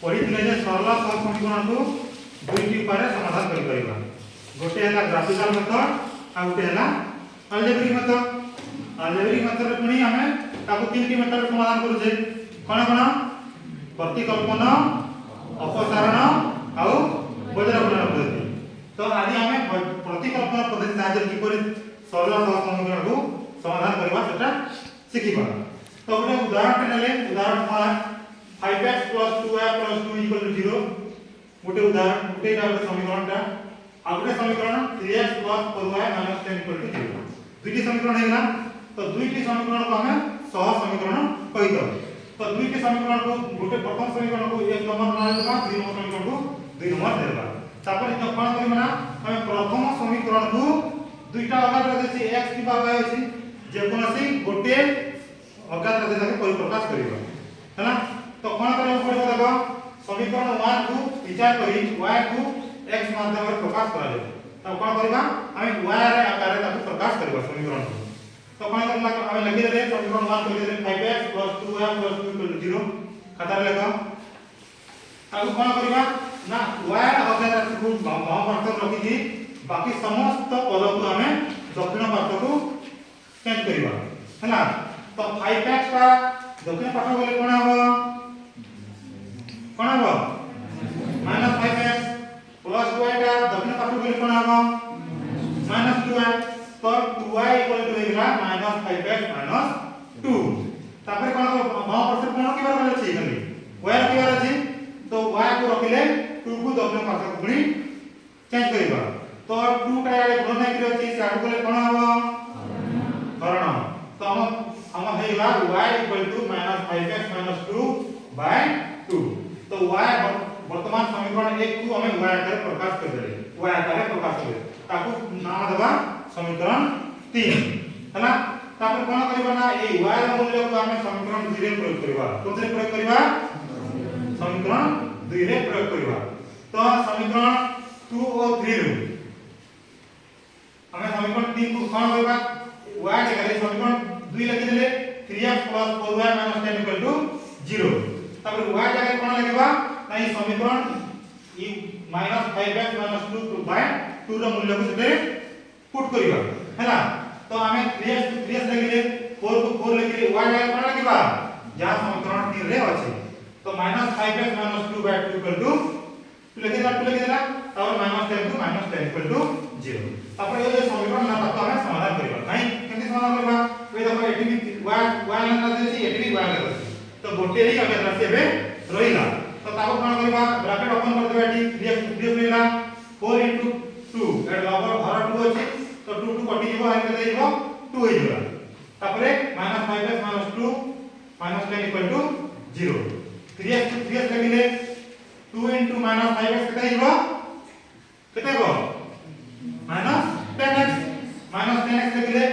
पढ़ी जे सरल सहज समीकरण को दुईटी उपाय समाधान करि परिबा। गोटे है ग्राफिकल मेथड आ गोटे है अलजेब्रिक मेथड। अलजेब्रिक मेथड पुणी हमें ताको तीन मेथड समाधान करू जे कोन कोन प्रतिकल्पन अपसारण आउ वज्रगणन पद्धति। तो आदि हमें प्रतिकल्पन पद्धति साहाय्य किपरि सरल सहज समीकरण को समाधान करबा सेटा सिखिबा। तो गोटे उदाहरण नेले उदाहरण 5x + 2y + 2 = 0 गोटे उदाहरण गोटे गोटे समीकरणटा आ गोटे समीकरण 3x + 4y - 10 = 0 दुईटी समीकरण हेला। तो दुईटी समीकरण को हमें सहज समीकरण कहितो। तो दुईटी समीकरण को गोटे प्रथम समीकरण को 1 नंबर मान देबा, दुई नंबर समीकरण को 2 नंबर देबा। तापर जो कोन करिबा ना हमें प्रथम समीकरण को दुईटा अज्ञात राशि x की बाबा अछि जे कोनसी गोटे अज्ञात राशि के परिप्रकाश करिबा हैना। तो कोन करबा पड़िबो देखो समीकरण 1 को विचार करी y को x माध्यम रे प्रकाश करा जाय। तो कोन करबा हमें y रे आकार रे ताको प्रकाश करिबा समीकरण को। तो कोन करला हमें लगी दे समीकरण 1 को दे 5x + 2y + 2 = 0 खाता रे लेखो। ताको कोन करबा ना y अज्ञात राशि को बाम पार्श्व रखी थी बाकी समस्त पद को हमें दक्षिण पार्श्व को चेंज करिबा हैना। तो 5x का दक्षिण पार्श्व बोले कोन हबो -5x प्लस 2y का दक्षिण पार्श्व बोले कोन हबो -2y। तो 2y = होइला -5x - 2। तापर कोन बाम पार्श्व कोन की बार अछि खाली y की बार अछि। तो y को रखिले 2 को दक्षिण पार्श्व को पुनी चेंज करिबा। तो 2 का याले गुण नाही करियो छी साड बोले कोन हबो हरण। तो हम हेला y = -5x - 2/2। तो y वर्तमान समीकरण 1 को हमें y आकार प्रकाश कर देले y आकार प्रकाश कर ताको नाम देबा समीकरण 3 हैना। तापर कोन करिबा ना ए y ର मूल्य को हमें समीकरण 2 रे प्रयोग करबा। कोन रे प्रयोग करबा समीकरण 2 रे प्रयोग करबा। तो समीकरण 2 और 3 रो हमें समीकरण 3 को कोन करबा y जगह समीकरण 2 लिखि देले 3x + 4y - 10 = 0। तापर y जगह कोन लिखबा ना ई समीकरण ई -5x - 2/2 रो मूल्य को सेते पुट करबा हैना। तो हमें 3x लिखिले 4 को 4 लिखिले y जगह कोन लिखबा जहां समीकरण 3 रे अछि। तो -5x - 2/2 = लिखिला और -10 को -10 = 0। तापर ये समीकरण ना ताको हमें समाधान करबा नाही केमि समाधान करबा ए देखो एठी भी y ना देछि एठी भी y ना देछि। तो गोटे ही अज्ञात राशि एबे रहिला। तो ताको कोन करबा ब्रैकेट ओपन कर देबा एठी 3x रहिला 4 * 2 एड लगभग हर 2 अछि। तो 2 2 कटि जीवो आइ केते जीवो 2 होई जीवो। तापरे -5x - 2 - 10 = 0। 3x लगिले 2 * -5x केते जीवो केते हो -10x -10x लगिले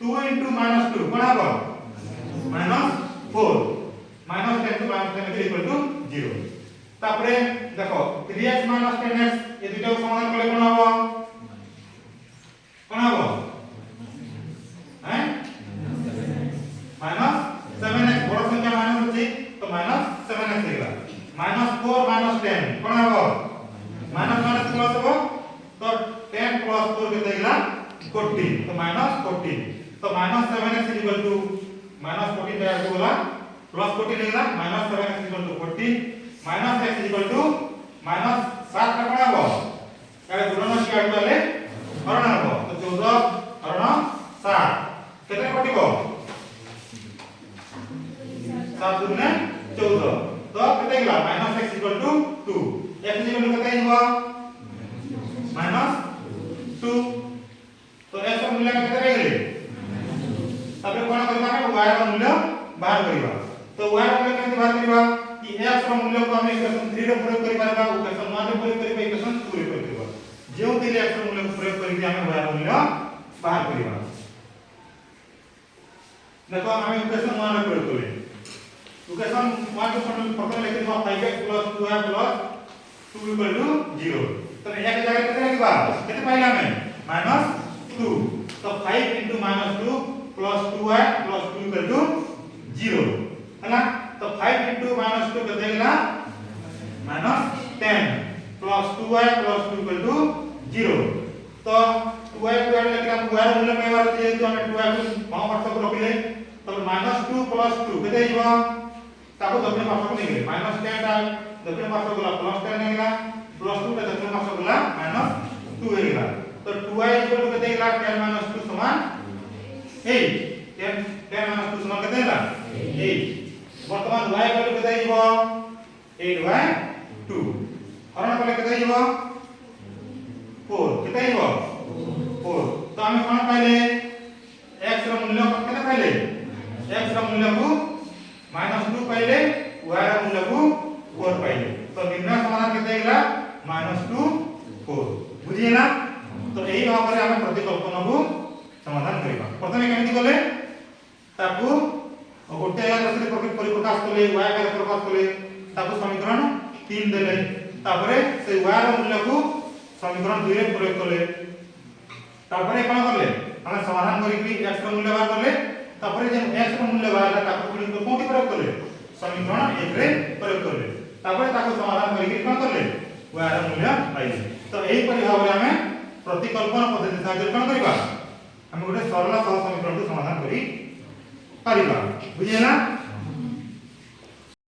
2 * -2 कोन हबो -4 -10 को -10 = 0। तापरे देखो 3x - 10x ए दुटा को समाधान करले कोन हबो हैं -7x बड़ संख्या माइनस अछि तो -7x लिखला। -4 - 10 कोन हबो माइनस प्लस हबो। तो 10 + 4 केते हिला 14 तो -14। तो -7x = -14 का अर्थ होला +14 लिखला -7x = 14 -x = -7 का कोन हबो याले गुणन की आड वाले हरण हबो। तो 14 हरण 7 केते कटिबो 7 दुने 14। तो केते हिला -x = 2 x केते हिबो -2। तो x ର मूल्य केते रहिले तापर कोन करबा हम y ର मूल्य बाहर करिबा। तो y ର मूल्य केते बाहर करिबा कि x ର मूल्य को हम इक्वेशन 3 रे प्रयोग करि पारबा इक्वेशन 1 रे प्रयोग करिबा इक्वेशन 2 रे प्रयोग करिबा। जेउ दिले x ର मूल्य को प्रयोग करि हम y ର मूल्य बाहर करिबा। देखो हम इक्वेशन 1 रे प्रयोग करिले इक्वेशन 1 को प्रथम लिखिबा 5x + 2y + 2 = 0। तो एक जगह केते लिखबा केते पाइला हमें -2। तो 5 * -2 + 2y + 2 = 0 हैना। तो 5 * -2 केते हिला minus 10 plus 2y plus 2 equal to 0 तो 2y 2y लेके हम y ର मूल्य पाइबार अछि जेतु हम 2y को बाम पार्श्व को रखिले तो -2 प्लस 2 केते हिबो ताको दक्षिण पार्श्व को नेगले -10 टा दक्षिण पार्श्व गला +10 नेगला प्लस 2 टा दक्षिण पार्श्व गला -2 हेगला तो 2y इक्वल टू केते हिला 10 - 2 समान 8 10 - 2 समान केते हिला 8 वर्तमान y इक्वल टू केते हिबो 8/2 हरण कले केते हिबो 4 केते हिबो 4 तो हम कोन पाइले x ର मूल्य केते पाइले x ର मूल्य को -2 पाइले y ର मूल्य को 4 पाइले तो निर्णय समाधान केते हिला -2 4 बुझिला तो एही भाव रे हम प्रतिकल्पन को समाधान करिबा प्रथमे केमिति गले ताकू गोटे आकार से परिप्रकाश कले y आकार प्रकाश कले ताकू समीकरण 3 देले तापरे से y ର मूल्य को समीकरण 2 रे प्रयोग कले तापरे कोन करले हम समाधान करी x ର मूल्य बाहर करले तापरे जे x ର मूल्य बाहर ताकू पुणी कोठी प्रयोग करले समीकरण 1 रे प्रयोग करले तापरे ताकू समाधान करी कोन करले y ର मूल्य पाइले तो एही परि भाव रे हम प्रतिकल्पन पद्धति साहाय्य कोन करिबा हम गोटे सरल सह समीकरण को समाधान करी पारिबा बुझिला।